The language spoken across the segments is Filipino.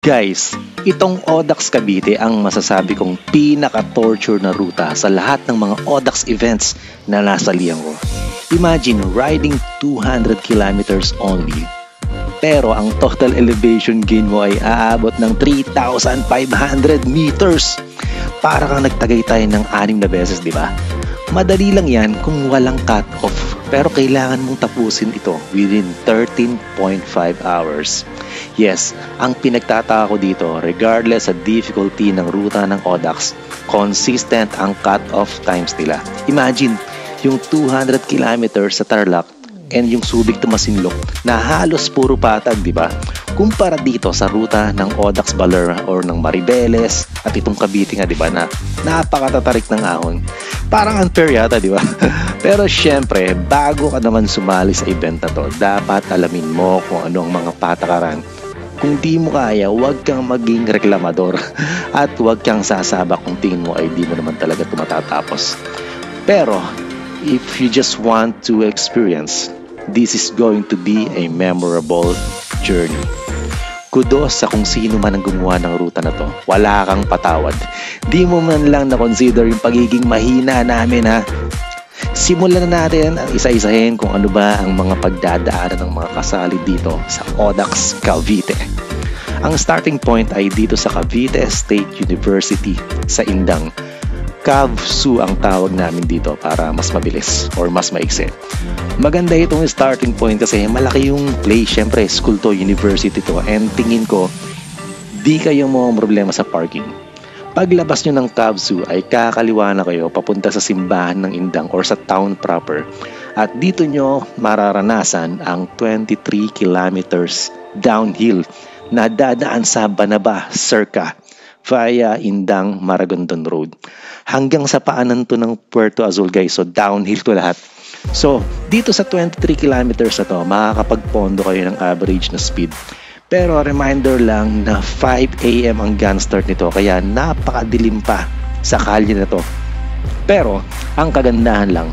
Guys, itong Audax Cavite ang masasabi kong pinaka-torture na ruta sa lahat ng mga Audax events na nasalihan ko. Imagine riding 200 kilometers only. Pero ang total elevation gain mo ay aabot ng 3,500 meters. Para kang nagtagaytay ng 6 na beses, di ba? Madali lang yan kung walang cut-off. Pero kailangan mong tapusin ito within 13.5 hours. Yes, ang pinagtataka ko dito, regardless sa difficulty ng ruta ng Audax, consistent ang cut-off times nila. Imagine, yung 200 kilometers sa Tarlac and yung Subic to Masinloc na halos puro patag, di ba? Kumpara dito sa ruta ng Audax Baler or ng Maribeles at itong Cavite nga, di ba, na napakatatarik ng ahon. Parang unfair yata, di ba? Pero syempre, bago ka naman sumali sa event na to, dapat alamin mo kung ano ang mga patakaran. Kung di mo kaya, huwag kang maging reklamador at huwag kang sasabak kung tingin mo ay di mo naman talaga tumatatapos. Pero, if you just want to experience, this is going to be a memorable journey. Kudos sa kung sino man ang gumawa ng ruta na to. Wala kang patawad. Di mo man lang na-consider yung pagiging mahina namin, ha? Simulan na natin ang isa-isahin kung ano ba ang mga pagdadaanan ng mga kasali dito sa Audax Cavite. Ang starting point ay dito sa Cavite State University sa Indang. CAVSU ang tawag namin dito para mas mabilis or mas maiksi. Maganda itong starting point kasi malaki yung place. Syempre, school to, university to, and tingin ko, di kayo mo problema sa parking. Paglabas nyo ng CAVSU ay kakaliwa na kayo papunta sa simbahan ng Indang or sa town proper. At dito nyo mararanasan ang 23 kilometers downhill na dadaan sa Banaba, Circa, via Indang Maragondon Road. Hanggang sa paanan to ng Puerto Azul, guys. So, downhill to lahat. So, dito sa 23 kilometers na to, makakapagpondo kayo ng average na speed. Pero, reminder lang na 5 AM ang gun start nito. Kaya, napakadilim pa sa kalye na to. Pero, ang kagandahan lang,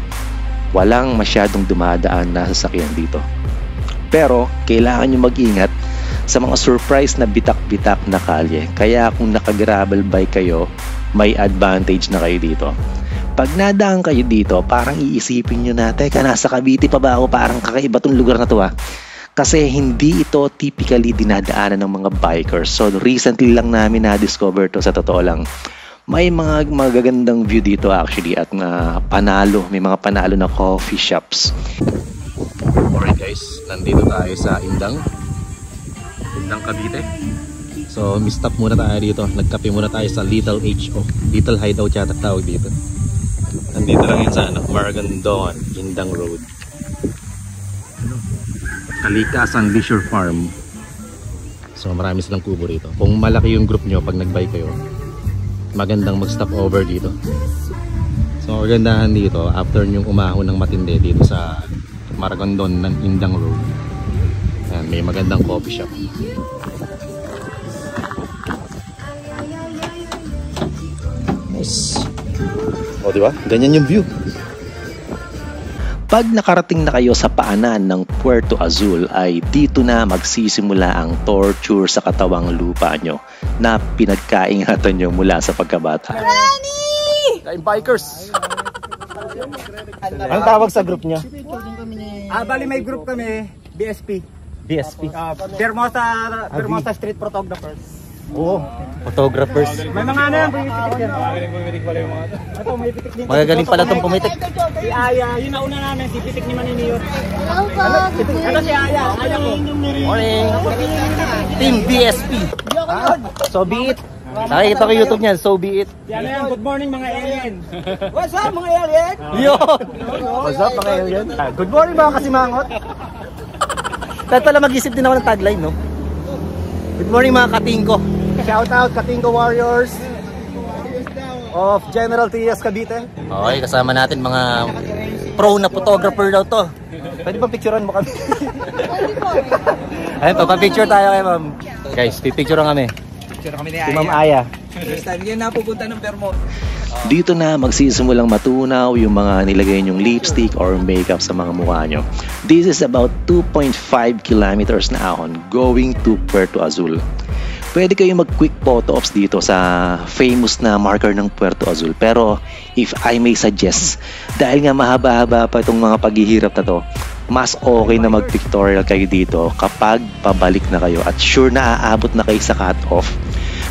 walang masyadong dumadaan na sasakyan dito. Pero, kailangan nyo mag-ingat sa mga surprise na bitak-bitak na kalye. Kaya, kung naka-gravel bike kayo, may advantage na kayo dito. Pag nadaan kayo dito, parang iisipin nyo na, teka, nasa Cavite pa ba ako? Parang kakaiba tong lugar na to, ha? Kasi hindi ito typically dinadaanan ng mga bikers. So, recently lang namin na-discover to, sa totoo lang. May mga magagandang view dito actually at panalo. May mga panalo na coffee shops. Alright guys, nandito tayo sa Indang Cavite. So, mistop muna tayo dito. Nagkape muna tayo sa Little HO. Little Hideout yata tawag dito. Nandito lang yun sa Maragondon, Indang Road. Kalikasan Leisure Farm. So, marami silang kubo rito. Kung malaki yung group nyo pag nag-bike kayo, magandang mag-stop over dito. So, magandahan dito after nyong umahon ng matindi dito sa Maragondon ng Indang Road. Ayan, may magandang coffee shop. Nice. O, diba? Ganyan yung view. Pag nakarating na kayo sa paanan ng Puerto Azul ay dito na magsisimula ang torture sa katawang lupa nyo na pinagkaingatan nyo mula sa pagkabata. Rani! Kain bikers! Anong tawag sa group nyo? Bali may group kami, BSP. BSP? Bermosa Street Photographers. Oo, photographers. May mga ano yan, pumitik yan. Pumitik pala yung mga ito. Ito, may pitik din. Magagaling pala itong pumitik. Si Aya, yun na una namin, si Pitik ni Maniniyot. Hello po. Ano si Aya? Aya ko. Morning! Team BSP. So be it. Nakikita ko YouTube niyan, so be it. Yan na yan, good morning mga alien. What's up mga alien? Yun! What's up mga alien? Good morning mga kasimangot. Kahit pala mag-isip din ako ng tagline, no? Good morning mga katingko. Shout out Katingo Warriors of General Trias Cavite. Okay, kasama natin mga pro na photographer daw to. Pwede ba picturean mo kami? Ayun, papapicture tayo kay ma'am. Guys, pipicture kami. Picture kami ni Si Ma'am Aya. First time yun na pupunta ng Vermont. Dito na magsisimulang matunaw yung mga nilagay nyong lipstick or makeup sa mga mukha nyo. This is about 2.5 kilometers na ahon going to Puerto Azul. Pwede kayong mag-quick photo ops dito sa famous na marker ng Puerto Azul. Pero if I may suggest, dahil nga mahaba-haba pa itong mga paghihirap na to, mas okay na mag-pictorial kayo dito kapag pabalik na kayo at sure na aabot na kayo sa cut-off.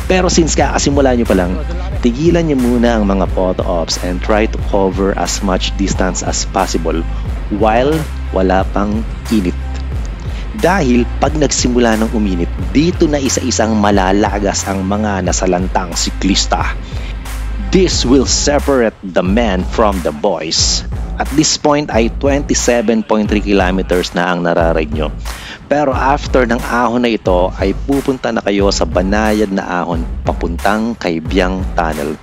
Pero since kakasimula nyo pa lang, tigilan nyo muna ang mga photo ops and try to cover as much distance as possible while wala pang init. Dahil pag nagsimula ng uminit, dito na isa-isang malalagas ang mga nasalantang siklista. This will separate the men from the boys. At this point ay 27.3 kilometers na ang nararide nyo. Pero after ng ahon na ito ay pupunta na kayo sa banayad na ahon papuntang Cabiang Tunnel.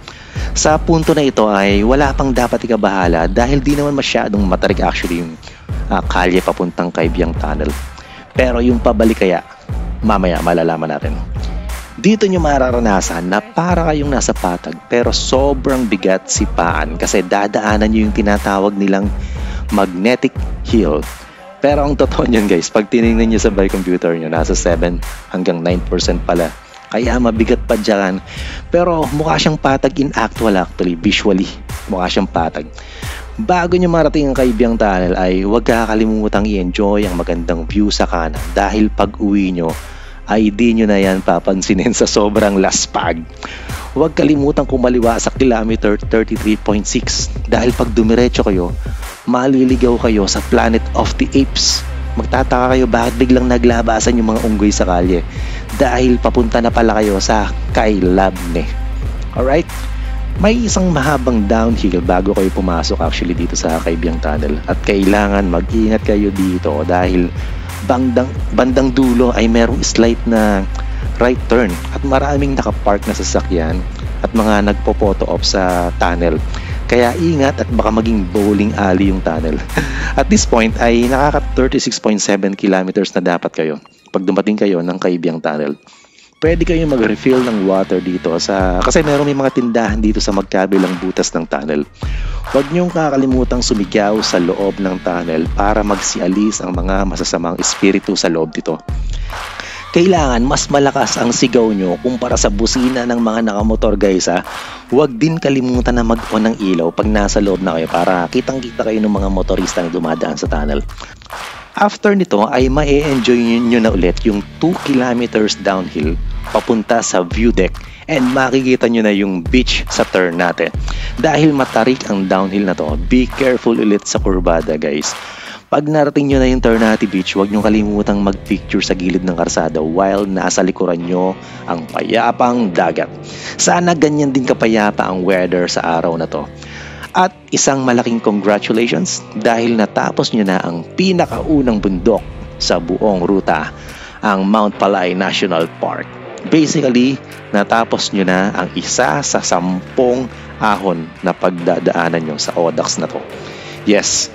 Sa punto na ito ay wala pang dapat ikabahala dahil di naman masyadong matarik actually yung kalye papuntang Cabiang Tunnel. Pero yung pabalik kaya, mamaya malalaman natin. Dito nyo mararanasan na para kayong nasa patag pero sobrang bigat si paan kasi dadaanan nyo yung tinatawag nilang magnetic hill. Pero ang totoo nyan guys, pag tinignan nyo sa bike computer nyo, nasa 7 hanggang 9% pala. Kaya mabigat pa dyan. Pero mukha siyang patag in actually, visually. Mukha siyang patag. Bago nyo marating ang Cabiang Tunnel ay huwag kakalimutang i-enjoy ang magandang view sa kanan dahil pag uwi nyo ay di nyo na yan papansinin sa sobrang laspag. Huwag kalimutang kumaliwa sa kilometer 33.6 dahil pag dumiretso kayo, maliligaw kayo sa Planet of the Apes. Magtataka kayo bakit biglang naglabasan yung mga unggoy sa kalye dahil papunta na pala kayo sa Cailabne. Alright? May isang mahabang downhill bago kayo pumasok actually dito sa Cabiang Tunnel at kailangan mag-ingat kayo dito dahil bandang dulo ay merong slight na right turn at maraming nakapark na sasakyan at mga nagpo-photo op sa tunnel. Kaya ingat at baka maging bowling alley yung tunnel. At this point ay nakaka 36.7 kilometers na dapat kayo pag dumating kayo ng Cabiang Tunnel. Pwede kayong mag-refill ng water dito kasi may mga tindahan dito sa magkabilang butas ng tunnel. Huwag niyong kakalimutang sumigaw sa loob ng tunnel para magsialis ang mga masasamang espiritu sa loob dito. Kailangan mas malakas ang sigaw nyo kumpara sa busina ng mga nakamotor guys ha. Huwag din kalimutan na mag-on ng ilaw pag nasa loob na kayo para kitang-kita kayo ng mga motorista na dumadaan sa tunnel. After nito ay ma-enjoy nyo na ulit yung 2 kilometers downhill papunta sa view deck and makikita nyo na yung beach sa turn natin. Dahil matarik ang downhill na to, be careful ulit sa kurbada guys. Pag narating nyo na yung Ternate Beach, huwag nyo kalimutang mag-picture sa gilid ng karsada while nasa likuran nyo ang payapang dagat. Sana ganyan din kapayapa ang weather sa araw na to. At isang malaking congratulations dahil natapos nyo na ang pinakaunang bundok sa buong ruta, ang Mount Palay National Park. Basically, natapos nyo na ang isa sa 10 ahon na pagdadaanan nyo sa ODAX na to. Yes,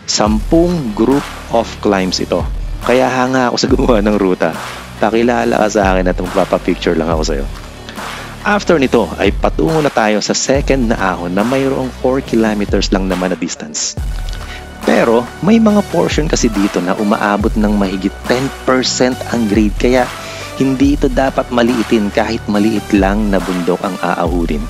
10 group of climbs ito. Kaya hanga ako sa gumawa ng ruta. Pakilala ka sa akin at magpapapicture lang ako sa'yo. After nito ay patungo na tayo sa second na ahon na mayroong 4 kilometers lang naman na distance. Pero may mga portion kasi dito na umaabot ng mahigit 10% ang grade kaya hindi ito dapat maliitin kahit maliit lang na bundok ang aahurin.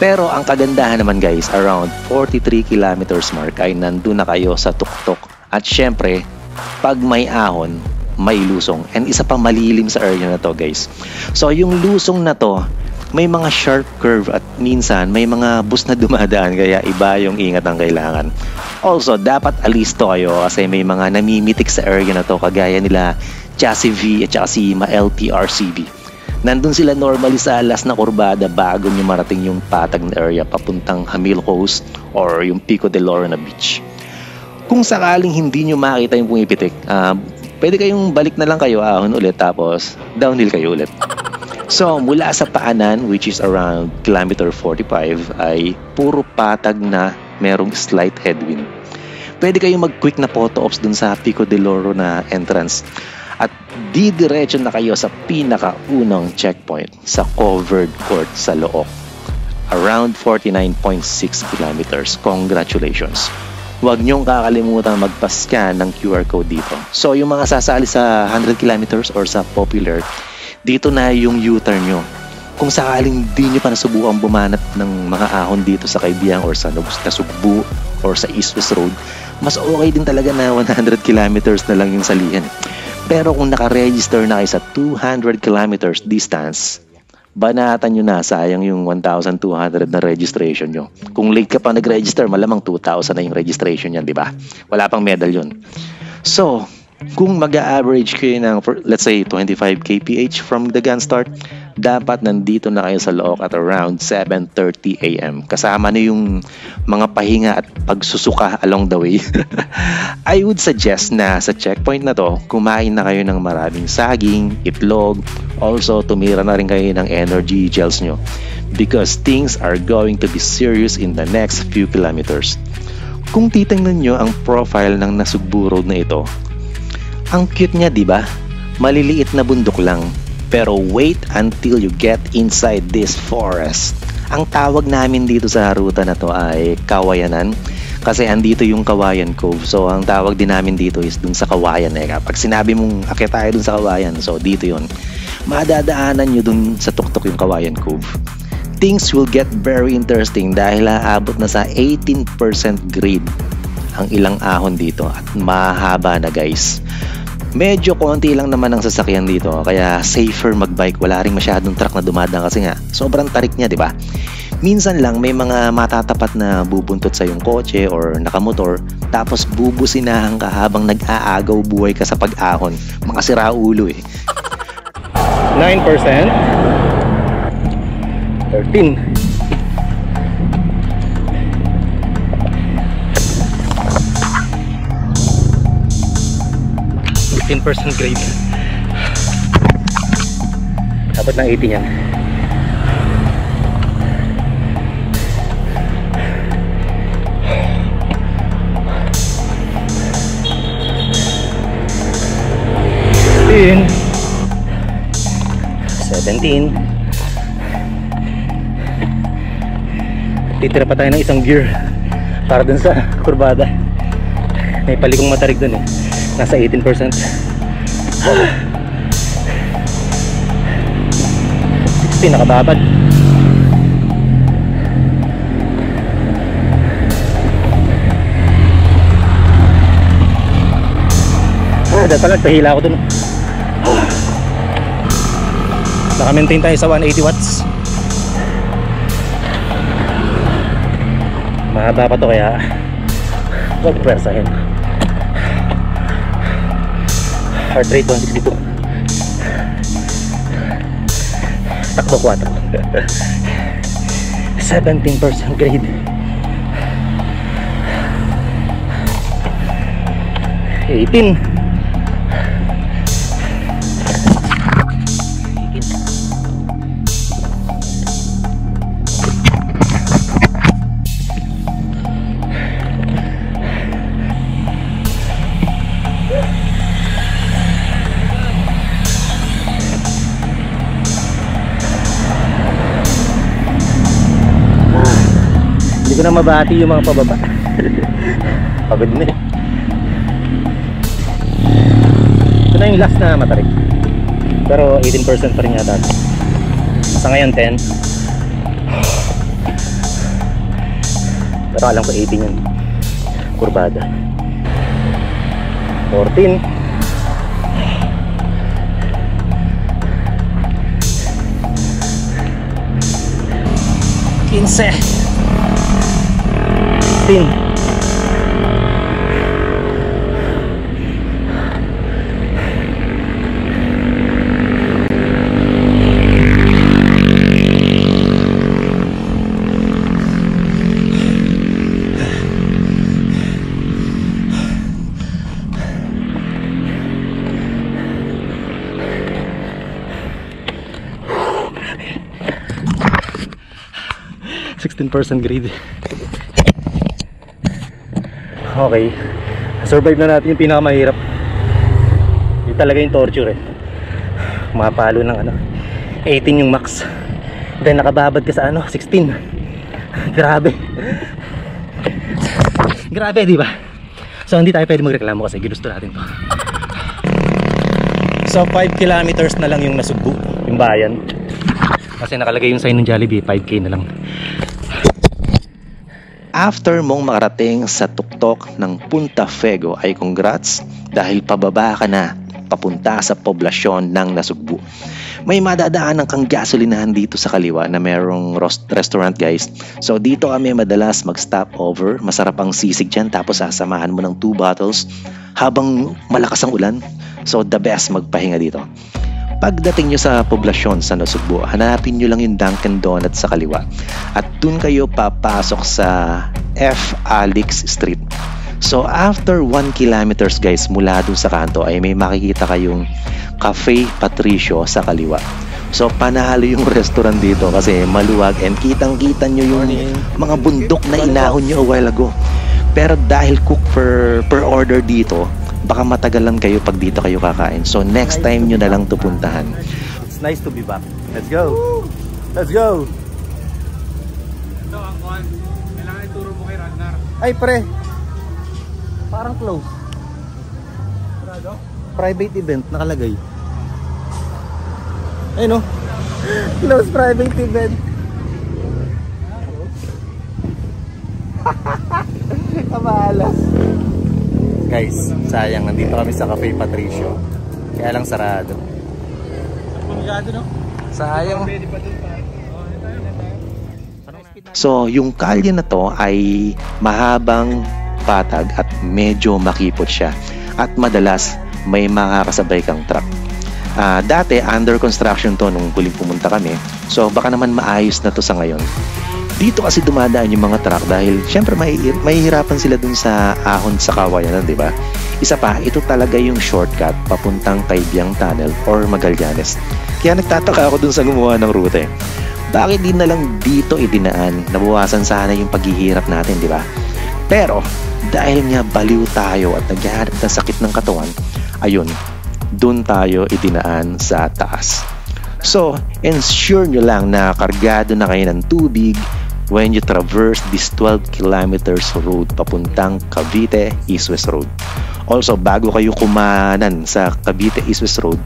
Pero ang kagandahan naman guys, around 43 kilometers mark ay nandun na kayo sa tuktok. At syempre, pag may ahon, may lusong. And isa pa malilim sa area na to guys. So yung lusong na to, may mga sharp curve at minsan may mga bus na dumadaan kaya iba yung ingat ang kailangan. Also, dapat alisto kayo kasi may mga namimitik sa area na to kagaya nila Chassis V at saka si LTRCB. Nandun sila normally sa last na kurbada bago nyo marating yung patag na area papuntang Jamil Coast or yung Pico de Lorna Beach. Kung sakaling hindi nyo makita yung pumipitik, pwede kayong balik na lang kayo ahon ulit tapos downhill kayo ulit. So mula sa paanan which is around kilometer 45 ay puro patag na merong slight headwind. Pwede kayong mag-quick na photo ops dun sa Pico de Lorna entrance. At didiretso na kayo sa pinakaunang checkpoint sa covered court sa Looc. Around 49.6 kilometers. Congratulations! Huwag niyong kakalimutan magpa-scan ng QR code dito. So yung mga sasali sa 100 kilometers or sa popular, dito na yung U-turn nyo. Kung sakaling di nyo pa nasubukan bumanat ng mga ahon dito sa Kaibiyang or sa Nasugbu or sa East West Road, mas okay din talaga na 100 kilometers na lang yung salihan. Pero kung naka-register na kayo sa 200 kilometers distance, banatan nyo na, sayang yung 1,200 na registration nyo. Kung late ka pa nag-register, malamang 2,000 na yung registration yan, di ba? Wala pang medal yun. So, kung mag-a-average kayo ng, let's say, 25 kph from the gun start, dapat nandito na kayo sa Looc at around 7:30 AM. Kasama na yung mga pahinga at pagsusuka along the way. I would suggest na sa checkpoint na to, kumain na kayo ng maraming saging, itlog, also tumira na rin kayo ng energy gels nyo. Because things are going to be serious in the next few kilometers. Kung titingnan nyo ang profile ng Nasugbu Road na ito, ang cute niya, di ba? Maliliit na bundok lang. Pero wait until you get inside this forest. Ang tawag namin dito sa ruta na to ay Kawayanan. Kasi andito yung Kawayan Cove. So ang tawag din namin dito is dun sa Kawayan. Kapag sinabi mong akit tayo dun sa Kawayan, so dito yun. Madadaanan nyo dun sa tuktok yung Kawayan Cove. Things will get very interesting dahil aabot na sa 18% grade ang ilang ahon dito. At mahaba na, guys. Medyo konti lang naman ang sasakyan dito, kaya safer magbike. Wala ring masyadong truck na dumadaan kasi nga sobrang tarik niya, di ba? Minsan lang may mga matatapat na bubuntot sa yung kotse or nakamotor, tapos bubusinahan ka habang nag-aagaw buhay ka sa pag-ahon. Mga siraulo eh. 9%. 13. 10% grade. Dapat ng 18 yan. $17. Titira pa tayo ng isang gear para dun sa kurbada. May palikong matarig dun eh. Nasa 18%. 16 nakababad. Dahil pala nagpahila ako dun. Naka-maintain tayo sa 180 watts. Mahaba pa to kaya huwag pwersahin. Heart rate 162. Takbo 4. 17% grade. 18. 18. Hindi ko na mabati yung mga pababa. Pagod na eh. Ito na yung last na matarik. Pero 18% pa rin yata. Sa ngayon 10. Pero alam ko 18 yun. Kurbada. 14. 15. 16. % grade. Okay, survive na natin yung pinakamahirap. Yung talaga yung torture eh. Mapalo ng 18 yung max, then nakababad ka sa 16. Grabe. Grabe, di ba? So hindi tayo pwede magreklamo kasi ginusto natin to. So 5 kilometers na lang yung Nasugbu. bayan. Kasi nakalagay yung sign ng Jollibee, 5K na lang. After mong makarating sa tuktok ng Punta Fego ay congrats dahil pababa ka na papunta sa poblasyon ng Nasugbu. May madadaanan kang gasolinahan dito sa kaliwa na merong restaurant guys. So dito kami madalas mag-stop over. Masarap ang sisig dyan tapos sasamahan mo ng 2 bottles habang malakas ang ulan. So the best magpahinga dito. Pagdating nyo sa poblasyon sa Nasugbu, hanapin nyo lang yung Dunkin Donuts sa kaliwa. At dun kayo papasok sa F. Alix Street. So after 1 kilometers guys mula dun sa kanto ay may makikita kayong Cafe Patricio sa kaliwa. So panalo yung restaurant dito kasi maluwag and kitang-kita nyo yung mga bundok na inahon nyo a while ago. Pero dahil cook per order dito, baka matagalan kayo pag dito kayo kakain. So next time nyo na lang to puntahan. It's nice to be back. Let's go! Let's go! Ito ang kuhan. Kailangan ituro mo kay Ragnar. Ay pre! Parang close. Private event nakalagay. Ayun no? Close private event. Kamalas. Guys, sayang nandito kami sa Cafe Patricio. Kaya lang sarado. Pumigado no? Sayang. Pwede pa dun pa. So yung kalye na to ay mahabang patag at medyo makipot siya. At madalas may makakasabay kang truck. Dati under construction to nung huling pumunta kami. So baka naman maayos na to sa ngayon. Dito kasi dumadaan yung mga truck dahil syempre mahihirapan sila dun sa ahon sa kawayanan, di ba? Isa pa, ito talaga yung shortcut papuntang Kaibiyang Tunnel or Magallanes. Kaya nagtataka ako dun sa gumawa ng route. Bakit di na lang dito idinaan? Nabawasan sana yung paghihirap natin, di ba? Pero dahil nga baliw tayo at naghahanap ng sakit ng katawan, ayun, dun tayo idinaan sa taas. So, ensure nyo lang na kargado na kayo ng tubig when you traverse this 12 kilometers road papuntang Cavite East-West Road. Also, bago kayo kumanan sa Cavite East-West Road,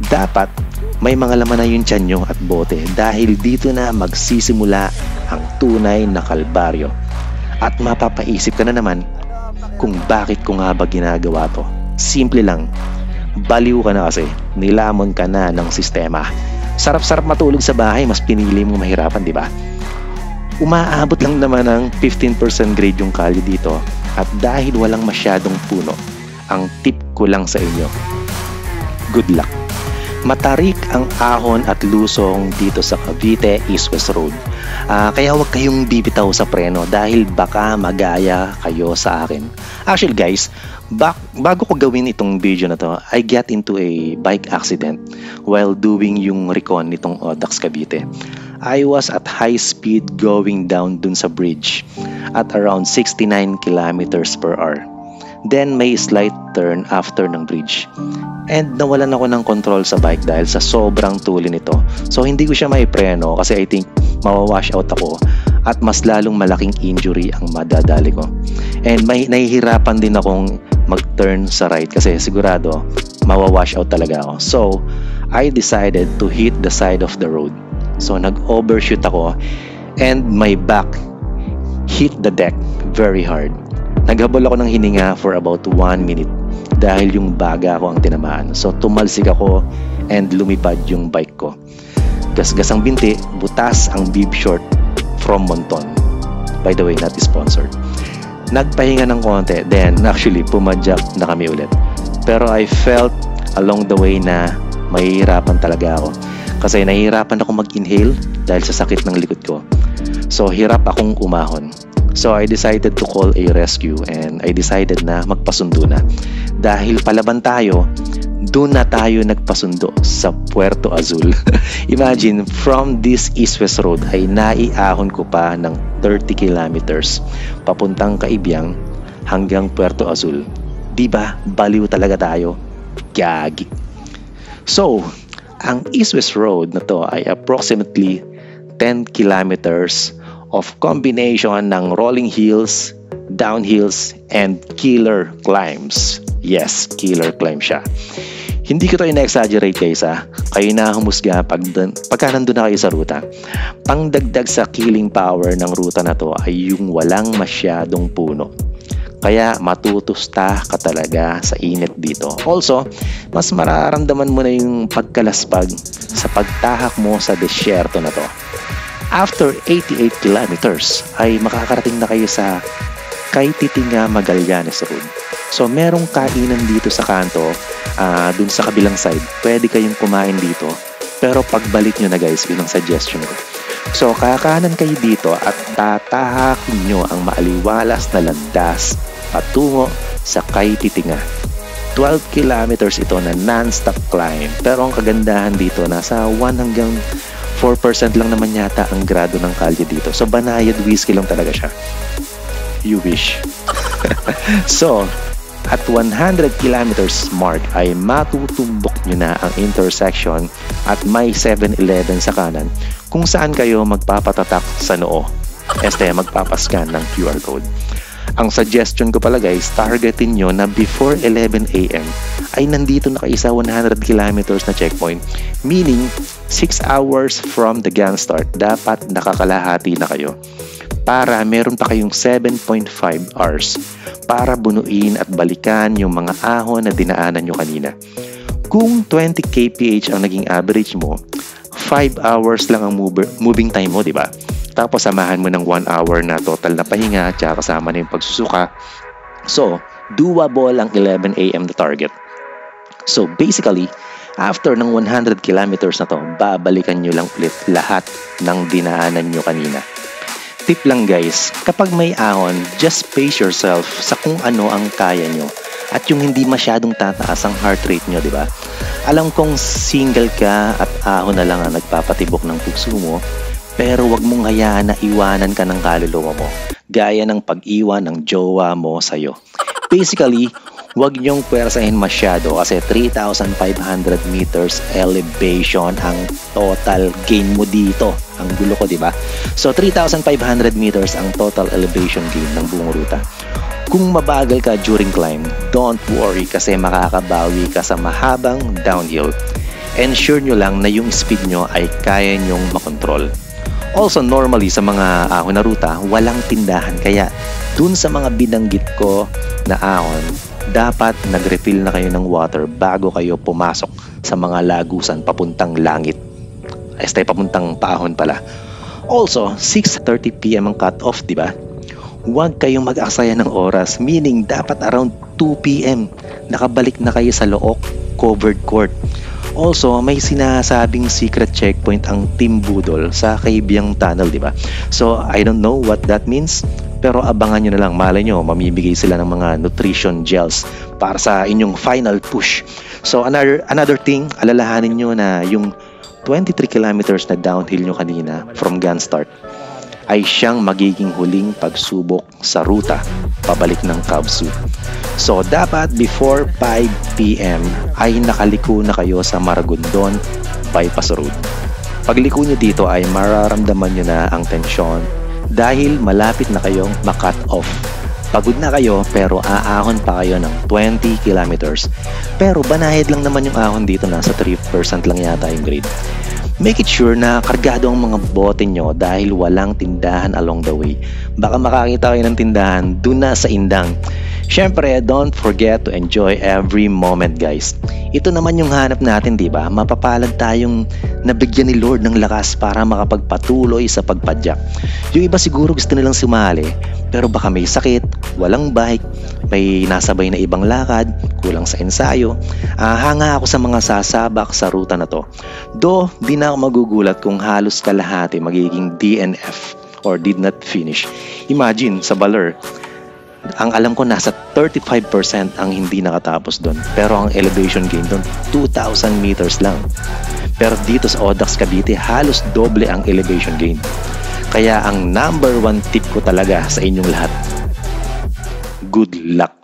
dapat may mga laman na yung tiyan nyo at bote dahil dito na magsisimula ang tunay na kalbaryo. At mapapaisip ka na naman kung bakit ko nga ba ginagawa to. Simple lang, baliw ka na kasi, nilamon ka na ng sistema. Sarap-sarap matulog sa bahay, mas pinili mong mahirapan, di ba? Umaabot lang naman ng 15% grade yung kalye dito at dahil walang masyadong puno, ang tip ko lang sa inyo, good luck. Matarik ang ahon at lusong dito sa Cavite East-West Road. Kaya huwag kayong bibitaw sa preno dahil baka magaya kayo sa akin. Actually guys, bago ko gawin itong video na to, I get into a bike accident while doing yung recon nitong Audax Cavite. I was at high speed going down dun sa bridge at around 69 kilometers per hour. Then may slight turn after ng bridge. And nawalan ako ng control sa bike dahil sa sobrang tuloy nito. So hindi ko siya maipreno kasi I think mawawash out ako at mas lalong malaking injury ang madadali ko. And nahihirapan din akong mag-turn sa right kasi sigurado mawawash out talaga ako. So I decided to hit the side of the road. So nag-overshoot ako and my back hit the deck very hard. Naghabol ako ng hininga for about 1 minute dahil yung baga ko ang tinamaan. So tumalsik ako and lumipad yung bike ko. Gasgas ang binti, butas ang bib short from Monton. By the way, not sponsored. Nagpahinga ng konti, then actually pumadyak na kami ulit. Pero I felt along the way na mahihirapan talaga ako. Kasi nahihirapan ako mag-inhale dahil sa sakit ng likod ko. So hirap akong umahon. So I decided to call a rescue and I decided na magpasundo na. Dahil palaban tayo, doon na tayo nagpasundo sa Puerto Azul. Imagine, from this East-West Road ay naiahon ko pa ng 30 kilometers papuntang Kaibiyang hanggang Puerto Azul. Diba? Baliw talaga tayo. Gagi. So, ang East-West Road na to ay approximately 10 kilometers of combination ng rolling hills, downhills, and killer climbs. Yes, killer climb siya. Hindi ko to ina-exaggerate guys ha. Kayo na humusga pagka nandun na kayo sa ruta. Pangdagdag sa killing power ng ruta na to ay yung walang masyadong puno. Kaya matutusta ka talaga sa init dito. Also, mas mararamdaman mo na yung pagkalaspag sa pagtahak mo sa desyerto na to. After 88 kilometers ay makakarating na kayo sa Kaytitinga, Magallanes Road. So merong kainan dito sa kanto, dun sa kabilang side. Pwede kayong kumain dito. Pero pagbalik nyo na guys, yun ang suggestion ko. So kakanan kayo dito at tatahakin nyo ang maaliwalas na landas patungo sa Kaytitinga. 12 kilometers ito na non-stop climb. Pero ang kagandahan dito, nasa 1 hanggang 4% lang naman yata ang grado ng kalye dito. So banayad whiskey lang talaga siya. You wish. So, at 100 kilometers mark ay matutumbok nyo na ang intersection at may 7-Eleven sa kanan kung saan kayo magpapatatak sa noo. Magpapascan ng QR code. Ang suggestion ko pala guys, targetin nyo na before 11 AM ay nandito na kayo sa 100 kilometers na checkpoint. Meaning, 6 hours from the gun start, dapat nakakalahati na kayo. Para meron pa kayong 7.5 hours para bunuin at balikan yung mga ahon na dinaanan nyo kanina. Kung 20 kph ang naging average mo, 5 hours lang ang moving time mo, di ba? Tapos samahan mo ng 1 hour na total na pahinga at kasama na yung pagsusuka. So, doable ang 11 AM na target. So, basically, after ng 100 kilometers na to, babalikan nyo lang ulit lahat ng dinaanan nyo kanina. Tip lang guys, kapag may ahon, just pace yourself sa kung ano ang kaya nyo at yung hindi masyadong tataas ang heart rate nyo, di ba? Alam kong single ka at ahon na lang ang nagpapatibok ng puso mo, pero wag mong hayaan na iwanan ka ng kaluluwa mo, gaya ng pag-iwan ng jowa mo sa'yo. Basically, wag nyong pwersahin masyado kasi 3,500 meters elevation ang total gain mo dito. Ang gulo ko, di ba? So, 3,500 meters ang total elevation gain ng buong ruta. Kung mabagal ka during climb, don't worry kasi makakabawi ka sa mahabang downhill. Ensure nyo lang na yung speed nyo ay kaya nyong makontrol. Also, normally sa mga ahon na ruta, walang tindahan. Kaya, dun sa mga binanggit ko na ahon, dapat nag-refill na kayo ng water bago kayo pumasok sa mga lagusan papuntang langit. Papuntang paahon pala. Also, 6:30 PM ang cut-off, di ba? Huwag kayong mag-aksaya ng oras, meaning dapat around 2 PM nakabalik na kayo sa Look covered court. Also, may sinasabing secret checkpoint ang Team Budol sa Kaibiyang Tunnel, di ba? So, I don't know what that means, pero abangan nyo na lang. Malay nyo, mamibigay sila ng mga nutrition gels para sa inyong final push. So, another thing, alalahanin nyo na yung 23 kilometers na downhill nyo kanina from gun start ay siyang magiging huling pagsubok sa ruta pabalik ng Kavsu. So, dapat before 5 PM ay nakaliko na kayo sa Maragondon Bypass Road. Pagliko nyo dito ay mararamdaman nyo na ang tensyon dahil malapit na kayong ma-cut off. Pagod na kayo pero aahon pa kayo ng 20 kilometers. Pero banayad lang naman yung ahon dito, nasa 3% lang yata yung grade. Make it sure na kargado ang mga bote nyo dahil walang tindahan along the way. Baka makakita kayo ng tindahan dun na sa Indang. Syempre, don't forget to enjoy every moment guys. Ito naman yung hanap natin, di ba? Mapapalad tayong nabigyan ni Lord ng lakas para makapagpatuloy sa pagpadyak. Yung iba siguro gusto nilang sumali, pero baka may sakit, walang bike, may nasabay na ibang lakad, kulang sa ensayo. Hanga ako sa mga sasabak sa ruta na to. Though, di na ako magugulat kung halos kalahati magiging DNF or did not finish. Imagine, sa Baler, ang alam ko nasa 35% ang hindi nakatapos doon. Pero ang elevation gain doon, 2,000 meters lang. Pero dito sa Audax Cavite, halos doble ang elevation gain. Kaya ang number 1 tip ko talaga sa inyong lahat, good luck!